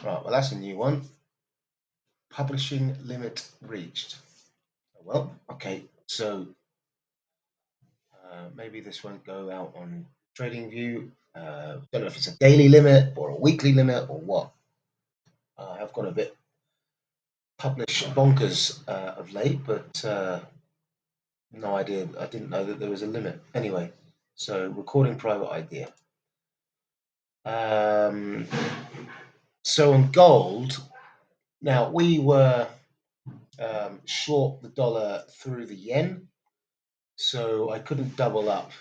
Right, well, that's a new one. Publishing limit reached. Well, okay, so maybe this won't go out on TradingView. Don't know if it's a daily limit or a weekly limit or what. I've got a bit publish bonkers of late, but no idea. I didn't know that there was a limit. Anyway, so recording private idea. So on gold, now we were short the dollar through the yen, so I couldn't double up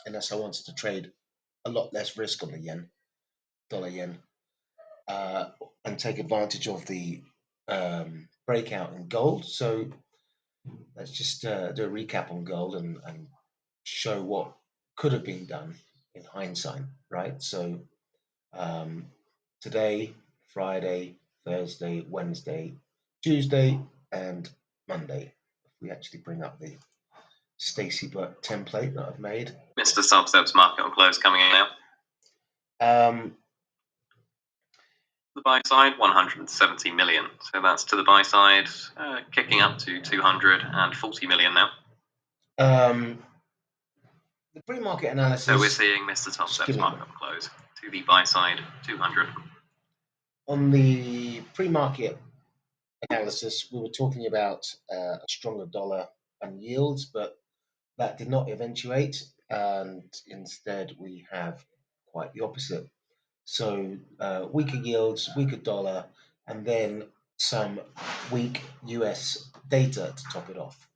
unless I wanted to trade a lot less risk on the yen, dollar yen, and take advantage of the breakout in gold. So let's just do a recap on gold and show what could have been done in hindsight, right? So um, today, Friday, Thursday, Wednesday, Tuesday, and Monday. If we actually bring up the Stacy Butt template that I've made. Mr. Substep's market on close coming in now. The buy side, 170 million. So that's to the buy side, kicking up to 240 million now. The pre-market analysis. So we're seeing Mr. Substep's market on close to the buy side, 200. On the pre-market analysis, we were talking about a stronger dollar and yields, but that did not eventuate, and instead we have quite the opposite. So weaker yields, weaker dollar, and then some weak US data to top it off.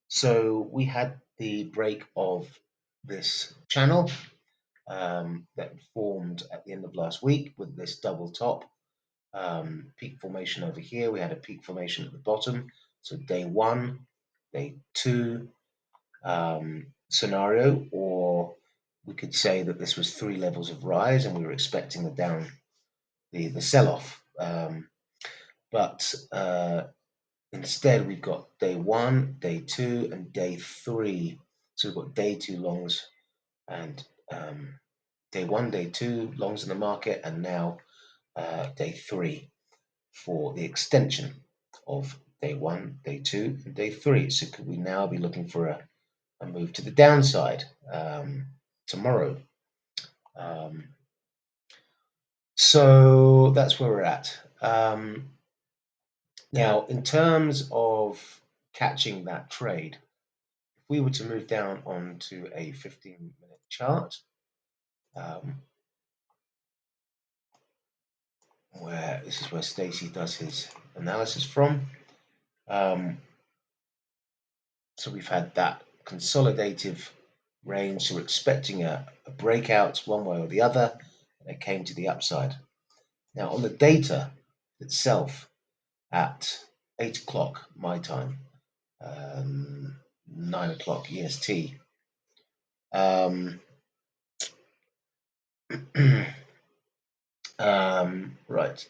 So we had the break of this channel that formed at the end of last week with this double top. Peak formation over here. We had a peak formation at the bottom. So day one, day two scenario, or we could say that this was 3 levels of rise and we were expecting the sell-off. But instead we've got day one, day two, and day three. So we've got day two longs and day one, day two longs in the market, and now day three for the extension of day one, day two, and day three. So could we now be looking for a move to the downside tomorrow? So that's where we're at. Now, in terms of catching that trade, if we were to move down onto a 15-minute chart, where this is where Stacy does his analysis from. So we've had that consolidative range, so we're expecting a breakout one way or the other, and it came to the upside. Now on the data itself, at 8 o'clock my time, 9 o'clock EST, right.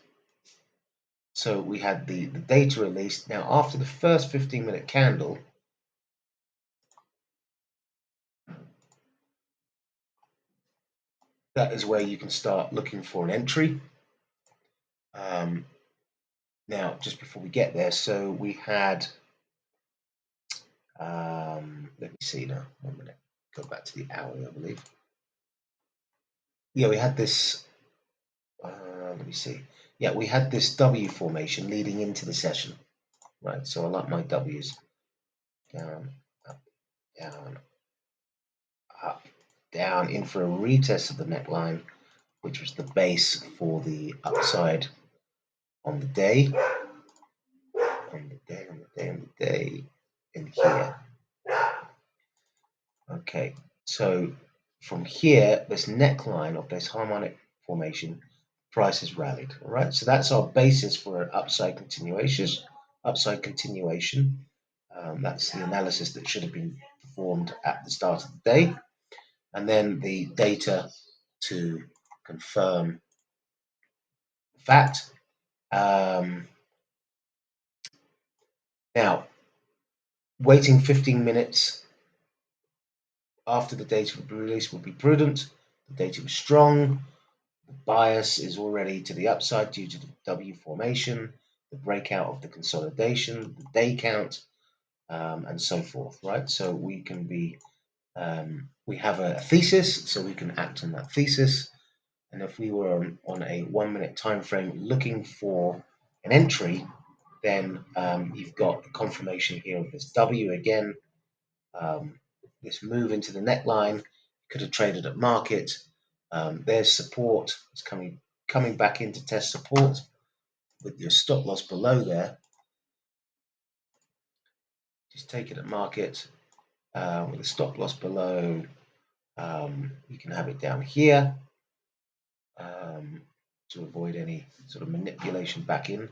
So we had the data released. Now after the first 15-minute candle, that is where you can start looking for an entry. Now, just before we get there, so we had, let me see now, 1 minute, go back to the hourly, I believe. Yeah, we had this, let me see. Yeah, we had this W formation leading into the session, right? So I like my W's. Down, up, down, up, down, in for a retest of the neckline, which was the base for the upside on the day, in here. Okay, so from here, this neckline of this harmonic formation, price has rallied. All right, so that's our basis for an upside continuation. That's the analysis that should have been performed at the start of the day, and then the data to confirm the fact. Now, waiting 15 minutes after the data would be released would be prudent. The data was strong. The bias is already to the upside due to the W formation, the breakout of the consolidation, the day count, and so forth, right? So we can be, we have a thesis, so we can act on that thesis. And if we were on a 1 minute time frame looking for an entry, then you've got the confirmation here of this W again, this move into the neckline. Could have traded at market. There's support. It's coming back in to test support with your stop loss below there. Just take it at market with a stop loss below. You can have it down here to avoid any sort of manipulation back in.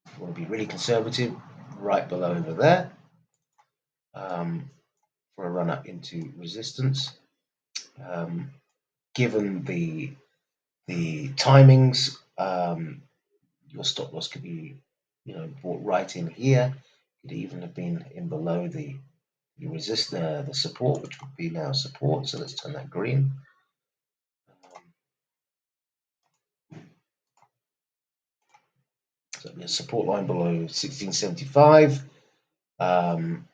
If you want to be really conservative, right below over there for a run up into resistance. Given the timings, your stop loss could be, brought right in here. Could even have been in below the the support, which would be now support. So let's turn that green. So the support line below 1675, and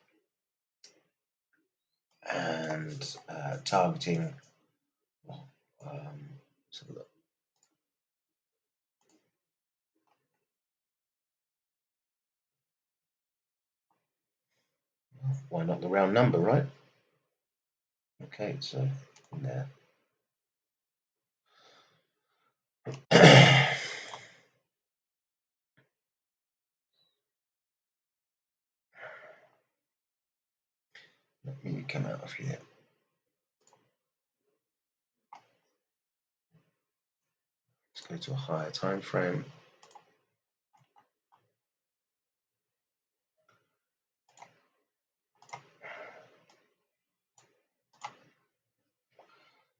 targeting. Let's have a look. Why not the round number, right? Okay, so in there. Let me come out of here. Let's go to a higher time frame.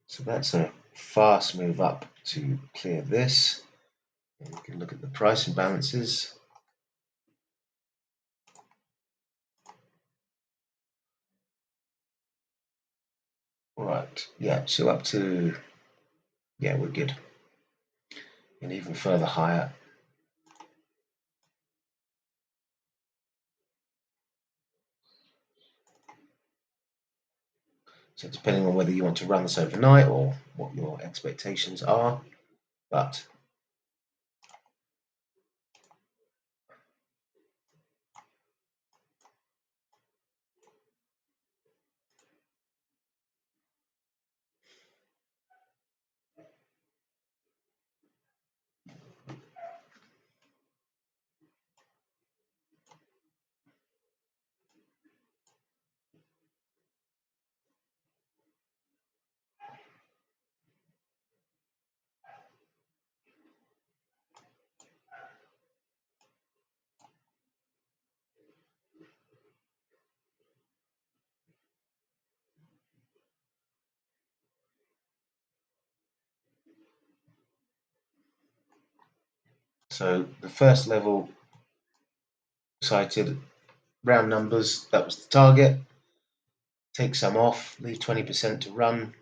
So that's a fast move up to clear this. And we can look at the price imbalances. Right, yeah, so up to, yeah, we're good. And even further higher. So depending on whether you want to run this overnight or what your expectations are, but so the first level cited round numbers, that was the target. Take some off, leave 20% to run,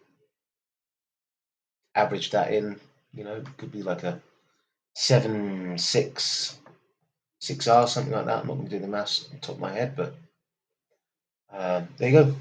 average that in, could be like a 7-6 6R, something like that. I'm not going to do the maths on the top of my head, but there you go.